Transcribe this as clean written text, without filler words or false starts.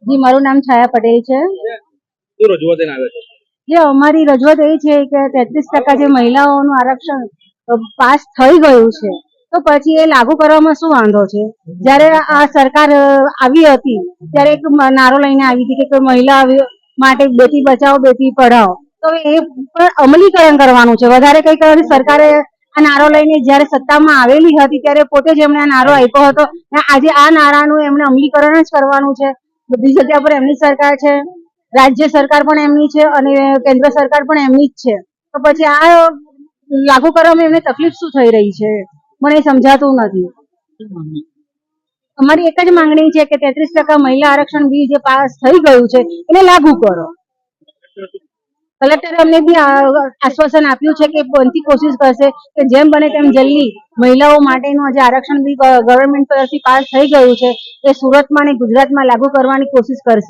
જી, મારું નામ છાયા પટેલ છે. શું રજૂઆત લઈને આવ્યા છો? જે અમારી રજૂઆત એ છે કે 33% જે મહિલાઓનું આરક્ષણ પાસ થઈ ગયું છે, તો પછી એ લાગુ કરવામાં શું વાંધો છે? જ્યારે આ સરકાર આવી હતી ત્યારે એક નારો લઈને આવી હતી કે મહિલા માટે બેટી બચાવો બેટી પઢાઓ, તો એ પણ અમલીકરણ કરવાનું છે. વધારે કઈ કરવાની સરકારે આ નારો લઈને જયારે સત્તામાં આવેલી હતી ત્યારે પોતે જ એમણે આ નારો આપ્યો હતો. આજે આ નારાનું એમણે અમલીકરણ જ કરવાનું છે. બધી જગ્યા પર એમની સરકાર છે, રાજ્ય સરકાર પણ એમની છે અને કેન્દ્ર સરકાર પણ એમની જ છે. તો પછી આ લાગુ કરવામાં એમને તકલીફ શું થઈ રહી છે, મને સમજાતું નથી. અમારી એક જ માંગણી છે કે 33% મહિલા આરક્ષણ બિલ જે પાસ થઈ ગયું છે એને લાગુ કરો. કલેક્ટરે અમને બી આશ્વાસન આપ્યું છે કે બનતી કોશિશ કરશે કે જેમ બને તેમ જલ્દી મહિલાઓ માટેનું જે આરક્ષણ બિલ ગવર્મેન્ટ તરફથી પાસ થઈ ગયું છે એ સુરતમાં અને ગુજરાતમાં લાગુ કરવાની કોશિશ કરશે.